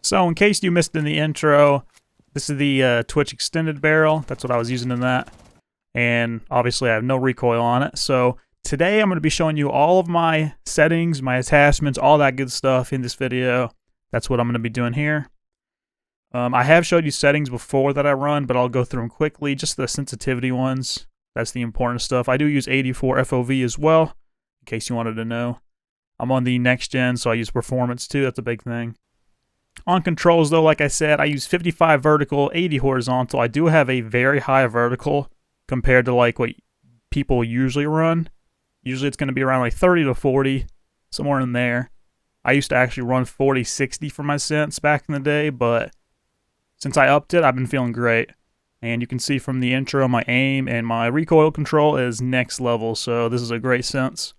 So in case you missed in the intro, this is the Twitch extended barrel. That's what I was using in that. And obviously I have no recoil on it. So today I'm going to be showing you all of my settings, my attachments, all that good stuff in this video. That's what I'm going to be doing here. I have showed you settings before that I run, but I'll go through them quickly. Just the sensitivity ones. That's the important stuff. I do use 84 FOV as well, in case you wanted to know. I'm on the next gen, so I use performance too. That's a big thing. On controls though, like I said, I use 55 vertical, 80 horizontal. I do have a very high vertical compared to like what people usually run. Usually it's going to be around like 30 to 40, somewhere in there. I used to actually run 40-60 for my Sens back in the day, but since I upped it, I've been feeling great. And you can see from the intro, my aim and my recoil control is next level, so this is a great Sens.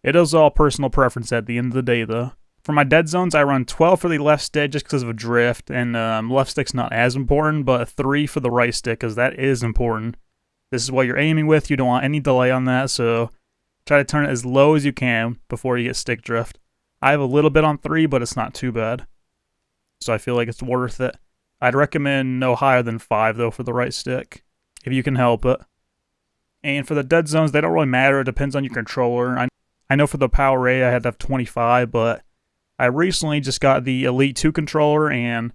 It is all personal preference at the end of the day though. For my dead zones, I run 12 for the left stick just because of a drift, and left stick's not as important, but 3 for the right stick because that is important. This is what you're aiming with. You don't want any delay on that, so try to turn it as low as you can before you get stick drift. I have a little bit on 3, but it's not too bad. So I feel like it's worth it. I'd recommend no higher than 5, though, for the right stick, if you can help it. And for the dead zones, they don't really matter. It depends on your controller. I know for the power rate, I had to have 25, but I recently just got the Elite 2 controller, and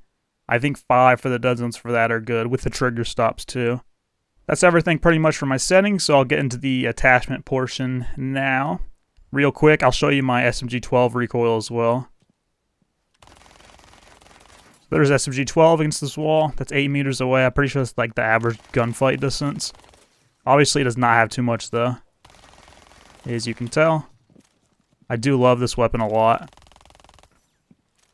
I think 5 for the dead zones for that are good, with the trigger stops, too. That's everything pretty much for my settings, so I'll get into the attachment portion now. Real quick, I'll show you my SMG-12 recoil as well. There's SMG-12 against this wall. That's 8 meters away. I'm pretty sure it's like the average gunfight distance. Obviously, it does not have too much, though, as you can tell. I do love this weapon a lot.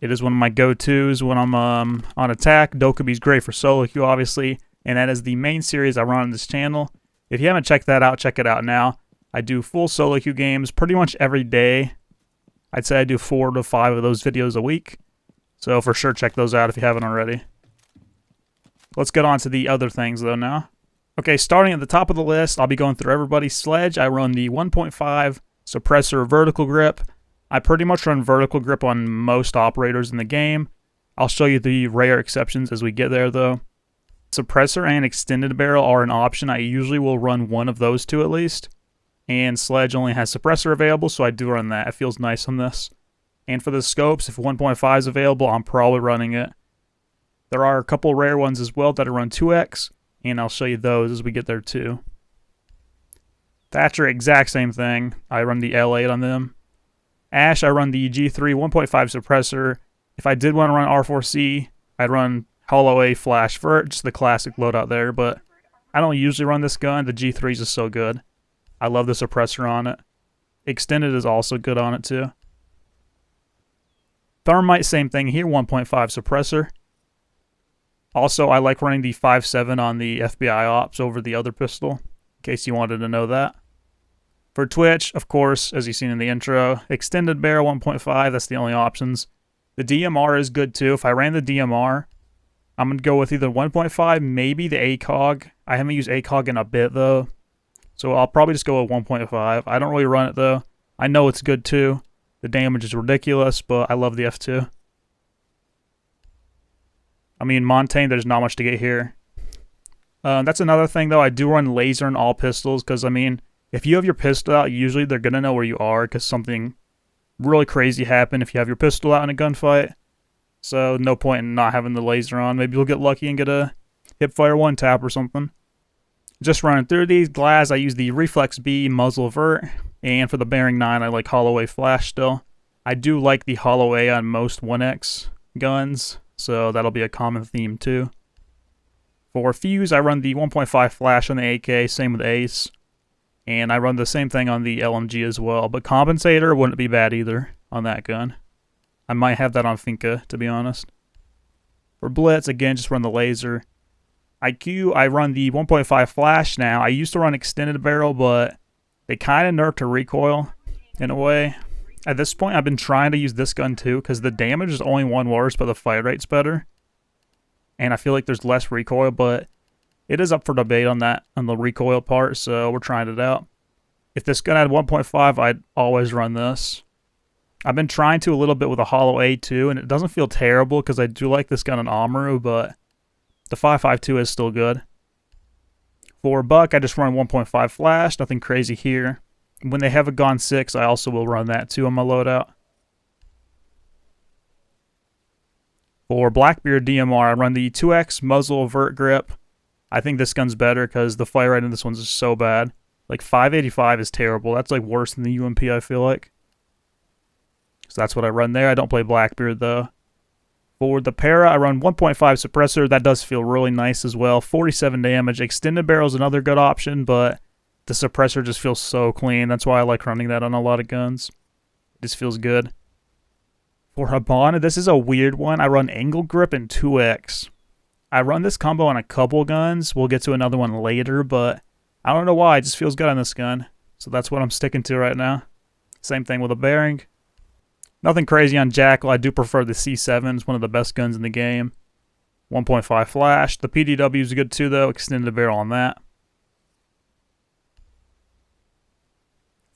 It is one of my go-tos when I'm on attack. Dokubi's great for solo queue, obviously, and that is the main series I run on this channel. If you haven't checked that out, check it out now. I do full solo queue games pretty much every day. I'd say I do 4 to 5 of those videos a week. So for sure, check those out if you haven't already. Let's get on to the other things though now. Okay, starting at the top of the list, I'll be going through everybody's sledge. I run the 1.5 suppressor vertical grip. I pretty much run vertical grip on most operators in the game. I'll show you the rare exceptions as we get there though. Suppressor and extended barrel are an option. I usually will run one of those two at least. And sledge only has suppressor available, so I do run that. It feels nice on this. And for the scopes, if 1.5 is available, I'm probably running it. There are a couple rare ones as well that I run 2x, and I'll show you those as we get there too. Thatcher, exact same thing. I run the L8 on them. Ash, I run the G3 1.5 suppressor. If I did want to run R4C, I'd run Hollow A Flash Vert, just the classic loadout there, but I don't usually run this gun. The G3 is just so good. I love the suppressor on it. Extended is also good on it too. Thermite, same thing here, 1.5 suppressor. Also, I like running the 5.7 on the FBI Ops over the other pistol, in case you wanted to know that. For Twitch, of course, as you've seen in the intro, extended barrel 1.5, that's the only options. The DMR is good too. If I ran the DMR, I'm going to go with either 1.5, maybe the ACOG. I haven't used ACOG in a bit though, so I'll probably just go with 1.5. I don't really run it though. I know it's good too. The damage is ridiculous, but I love the F2. I mean, Montaigne, there's not much to get here. That's another thing, though. I do run laser in all pistols, because, I mean, if you have your pistol out, usually they're going to know where you are, because something really crazy happened if you have your pistol out in a gunfight. So, no point in not having the laser on. Maybe you'll get lucky and get a hipfire one tap or something. Just running through these. Glass, I use the Reflex B muzzle vert. And for the bearing 9, I like Hollow A Flash still. I do like the Hollow A on most 1X guns, so that'll be a common theme too. For Fuse, I run the 1.5 Flash on the AK, same with Ace. And I run the same thing on the LMG as well, but Compensator wouldn't be bad either on that gun. I might have that on Finka, to be honest. For Blitz, again, just run the laser. IQ, I run the 1.5 Flash now. I used to run extended barrel, but they kind of nerfed to recoil, in a way. At this point, I've been trying to use this gun too, because the damage is only 1 worse, but the fire rate's better. And I feel like there's less recoil, but it is up for debate on that, on the recoil part, so we're trying it out. If this gun had 1.5, I'd always run this. I've been trying to a little bit with a hollow A2, and it doesn't feel terrible because I do like this gun in Amaru, but the 5.52 is still good. For buck, I just run 1.5 flash, nothing crazy here. When they have a Gon 6, I also will run that too on my loadout. For Blackbeard DMR, I run the 2x muzzle vert grip. I think this gun's better because the fire rate in this one's is so bad. Like 585 is terrible. That's like worse than the UMP, I feel like. So that's what I run there. I don't play Blackbeard though. For the para, I run 1.5 suppressor. That does feel really nice as well. 47 damage. Extended barrel is another good option, but the suppressor just feels so clean. That's why I like running that on a lot of guns. It just feels good. For Habana, this is a weird one. I run angle grip and 2x. I run this combo on a couple guns. We'll get to another one later, but I don't know why. It just feels good on this gun. So that's what I'm sticking to right now. Same thing with a bearing. Nothing crazy on Jackal. I do prefer the C7. It's one of the best guns in the game. 1.5 flash. The PDW is good too, though. Extended barrel on that.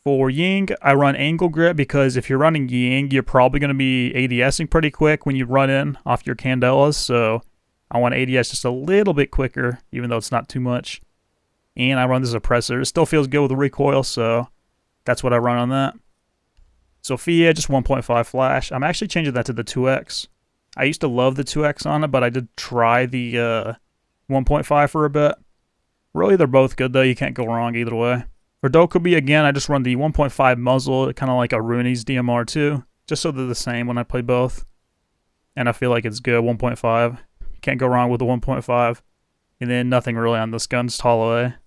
For Ying, I run angle grip because if you're running Ying, you're probably going to be ADSing pretty quick when you run in off your Candelas. So I want ADS just a little bit quicker, even though it's not too much. And I run the suppressor. It still feels good with the recoil, so that's what I run on that. Sophia, just 1.5 flash. I'm actually changing that to the 2x. I used to love the 2x on it, but I did try the 1.5 for a bit. Really, they're both good, though. You can't go wrong either way. For Dokubi, again, I just run the 1.5 muzzle, kind of like a Rooney's DMR too, just so they're the same when I play both. And I feel like it's good, 1.5. Can't go wrong with the 1.5. And then nothing really on this gun, just hollow A.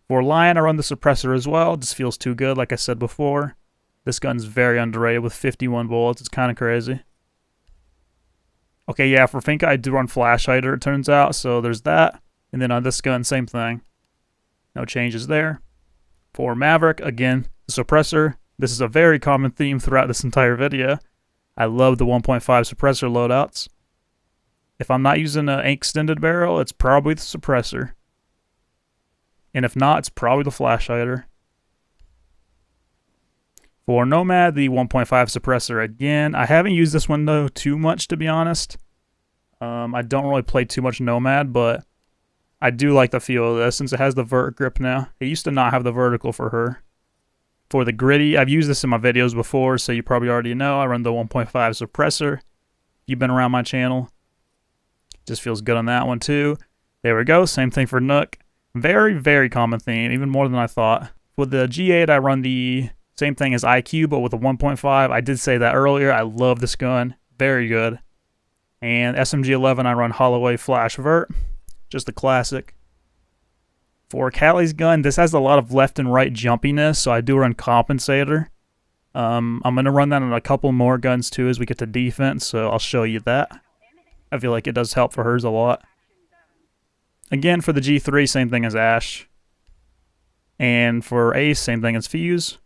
For Lion, I run the suppressor as well. It just feels too good, like I said before. This gun's very underrated with 51 bullets. It's kind of crazy. Okay, yeah, for Finka, I do run flash hider, it turns out, so there's that. And then on this gun, same thing. No changes there. For Maverick, again, the suppressor. This is a very common theme throughout this entire video. I love the 1.5 suppressor loadouts. If I'm not using an extended barrel, it's probably the suppressor. And if not, it's probably the flash hider. For Nomad, the 1.5 suppressor again. I haven't used this one, though, too much, to be honest. I don't really play too much Nomad, but I do like the feel of this since it has the vert grip now. It used to not have the vertical for her. For the Gritty, I've used this in my videos before, so you probably already know. I run the 1.5 suppressor. You've been around my channel. Just feels good on that one, too. There we go. Same thing for Nook. Very, very common theme, even more than I thought. With the G8, I run the same thing as IQ, but with a 1.5. I did say that earlier. I love this gun. Very good. And SMG-11, I run Holloway Flash Vert. Just a classic. For Callie's gun, this has a lot of left and right jumpiness, so I do run Compensator. I'm going to run that on a couple more guns, too, as we get to defense, so I'll show you that. I feel like it does help for hers a lot. Again, for the G3, same thing as Ash. And for Ace, same thing as Fuse.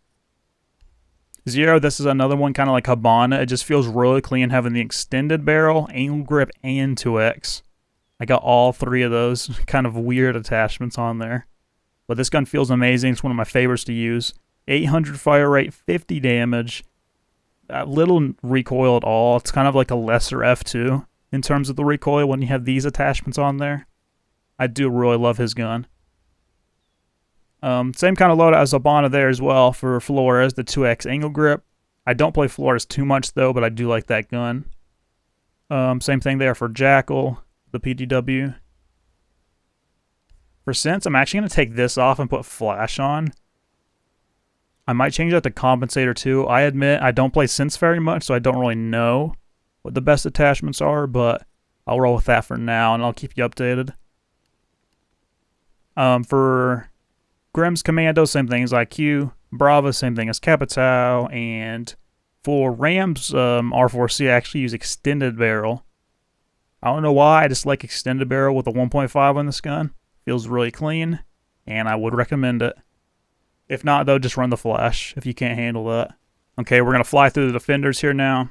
Zero, this is another one kind of like Habana. It just feels really clean having the extended barrel, angle grip, and 2x. I got all three of those kind of weird attachments on there. But this gun feels amazing. It's one of my favorites to use. 800 fire rate, 50 damage. Little recoil at all. It's kind of like a lesser F2 in terms of the recoil when you have these attachments on there. I do really love his gun. Same kind of loadout as Habana there as well for Flores, the 2x angle grip. I don't play Flores too much though, but I do like that gun. Same thing there for Jackal, the PDW. For Sens, I'm actually going to take this off and put Flash on. I might change that to Compensator too. I admit I don't play Sens very much, so I don't really know what the best attachments are, but I'll roll with that for now, and I'll keep you updated. For Grimm's Commando, same thing as IQ. Brava, same thing as Capitao. And for Ram's R4C, I actually use extended barrel. I don't know why, I just like extended barrel with a 1.5 on this gun. Feels really clean, and I would recommend it. If not, though, just run the flash if you can't handle that. Okay, we're going to fly through the defenders here now.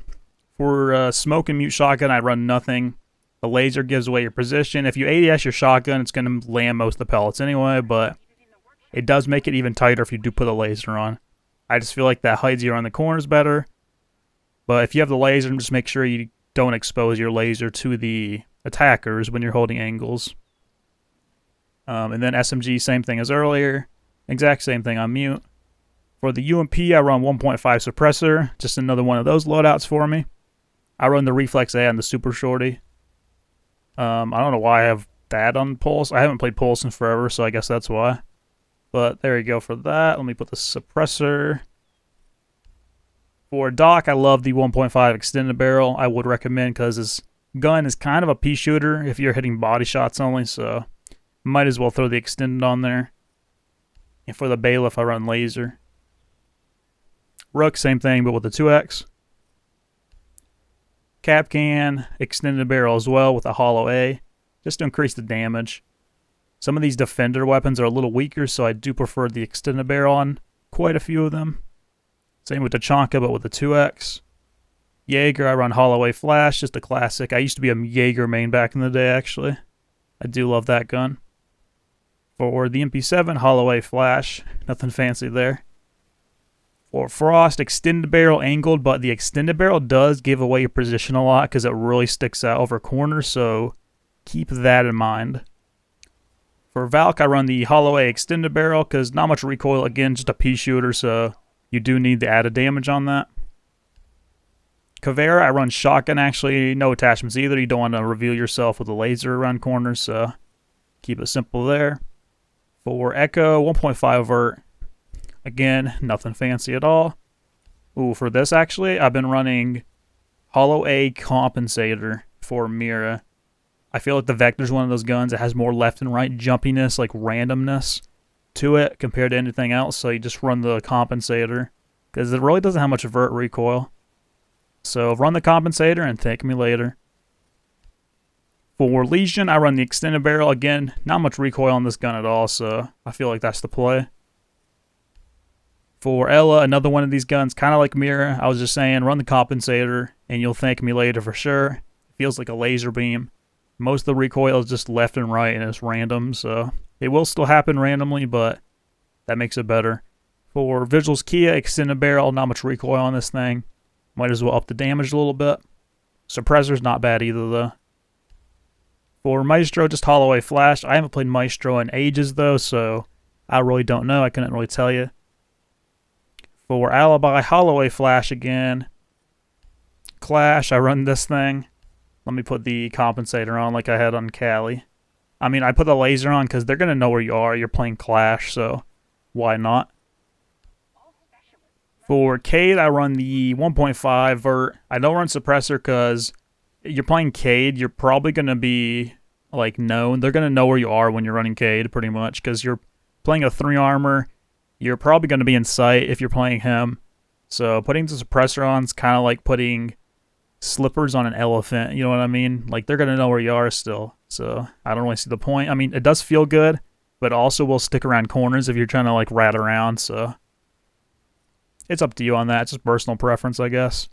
For smoke and mute shotgun, I run nothing. The laser gives away your position. If you ADS your shotgun, it's going to land most of the pellets anyway, but it does make it even tighter if you do put a laser on. I just feel like that hides you around the corners better. But if you have the laser, just make sure you don't expose your laser to the attackers when you're holding angles. And then SMG, same thing as earlier. Exact same thing on mute. For the UMP, I run 1.5 suppressor. Just another one of those loadouts for me. I run the Reflex A on the Super Shorty. I don't know why I have that on Pulse. I haven't played Pulse in forever, so I guess that's why. But there you go for that. Let me put the suppressor. For Doc, I love the 1.5 extended barrel. I would recommend because this gun is kind of a pea shooter if you're hitting body shots only, so might as well throw the extended on there. And for the bailiff, I run laser. Rook, same thing, but with the 2X. Capcan, extended barrel as well with a hollow A, just to increase the damage. Some of these defender weapons are a little weaker, so I do prefer the extended barrel on quite a few of them. Same with the Chonka, but with the 2X. Jaeger, I run hollow A flash, just a classic. I used to be a Jaeger main back in the day, actually. I do love that gun. For the MP7, hollow A flash, nothing fancy there. For Frost, extended barrel angled, but the extended barrel does give away your position a lot because it really sticks out over corners, so keep that in mind. For Valk, I run the hollow A extended barrel because not much recoil, again, just a pea shooter, so you do need the added damage on that. Caveira, I run shotgun, actually, no attachments either. You don't want to reveal yourself with a laser around corners, so keep it simple there. For Echo, 1.5 vert. Again, nothing fancy at all. Ooh, for this, actually, I've been running hollow A compensator for Mira. I feel like the Vector's one of those guns that has more left and right jumpiness, like randomness to it compared to anything else, so you just run the compensator because it really doesn't have much vert recoil. So run the compensator and thank me later. For Legion, I run the extended barrel. Again, not much recoil on this gun at all, so I feel like that's the play. For Ella, another one of these guns, kind of like Mira, I was just saying, run the compensator, and you'll thank me later for sure. It feels like a laser beam. Most of the recoil is just left and right, and it's random, so it will still happen randomly, but that makes it better. For Vigil's Kia, extended barrel, not much recoil on this thing. Might as well up the damage a little bit. Suppressor's not bad either, though. For Maestro, just hollow A flash. I haven't played Maestro in ages, though, so I really don't know. I couldn't really tell you. For Alibi, hollow A flash again. Clash, I run this thing. Let me put the compensator on like I had on Cali. I mean, I put the laser on because they're going to know where you are. You're playing Clash, so why not? For Cade, I run the 1.5 vert. I don't run suppressor because you're playing Cade. You're probably going to be, like, known. They're going to know where you are when you're running Cade, pretty much, because you're playing a 3 armor. You're probably going to be in sight if you're playing him. So putting the suppressor on is kind of like putting slippers on an elephant. You know what I mean? Like, they're going to know where you are still. So I don't really see the point. I mean, it does feel good, but also will stick around corners if you're trying to, like, rat around. So it's up to you on that. It's just personal preference, I guess.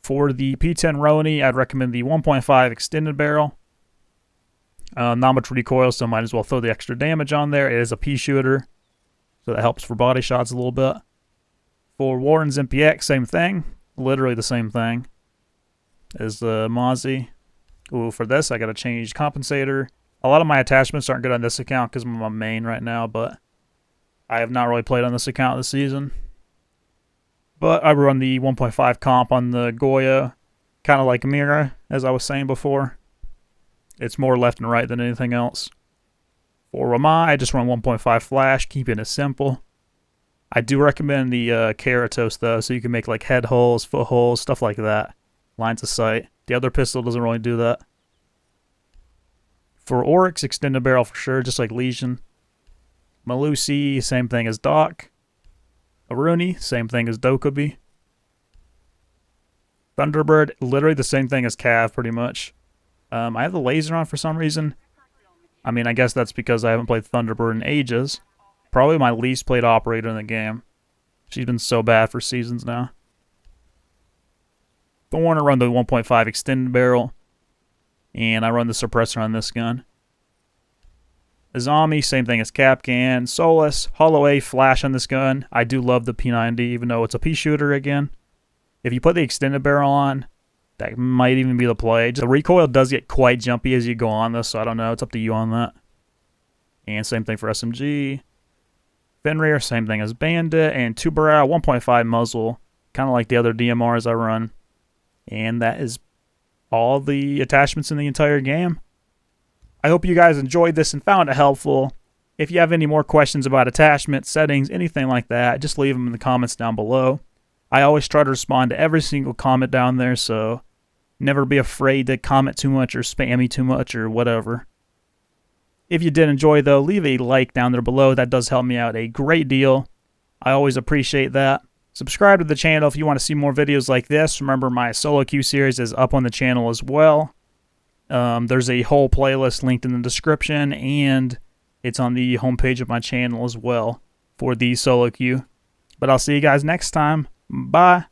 For the P10 Roni, I'd recommend the 1.5 extended barrel. Not much recoil, so might as well throw the extra damage on there. It is a pea shooter, so that helps for body shots a little bit. For Warren's MPX, same thing. Literally the same thing as the Mozzie. Ooh, for this, I got to change compensator. A lot of my attachments aren't good on this account because I'm on main right now, but I have not really played on this account this season. But I run the 1.5 comp on the Goya, kind of like Mira, as I was saying before. It's more left and right than anything else. For Rama, I just run 1.5 flash, keeping it simple. I do recommend the Keratos, though, so you can make like head holes, foot holes, stuff like that. Lines of sight. The other pistol doesn't really do that. For Oryx, extended barrel for sure, just like Legion. Malusi, same thing as Doc. Aruni, same thing as Dokubi. Thunderbird, literally the same thing as Cav, pretty much. I have the laser on for some reason. I mean, I guess that's because I haven't played Thunderbird in ages. Probably my least played operator in the game. She's been so bad for seasons now. Thorn, I run the 1.5 extended barrel. And I run the suppressor on this gun. Azami, same thing as Capcan. Solus, Hollow A, Flash on this gun. I do love the P90, even though it's a pea shooter again. If you put the extended barrel on, that might even be the play. The recoil does get quite jumpy as you go on this, so I don't know. It's up to you on that. And same thing for SMG. Fenrir, same thing as Bandit. And 2-barrel, 1.5 muzzle. Kind of like the other DMRs I run. And that is all the attachments in the entire game. I hope you guys enjoyed this and found it helpful. If you have any more questions about attachments, settings, anything like that, just leave them in the comments down below. I always try to respond to every single comment down there, so never be afraid to comment too much or spam me too much or whatever. If you did enjoy, though, leave a like down there below. That does help me out a great deal. I always appreciate that. Subscribe to the channel if you want to see more videos like this. Remember, my solo queue series is up on the channel as well. There's a whole playlist linked in the description, and it's on the homepage of my channel as well for the solo queue. But I'll see you guys next time. Bye.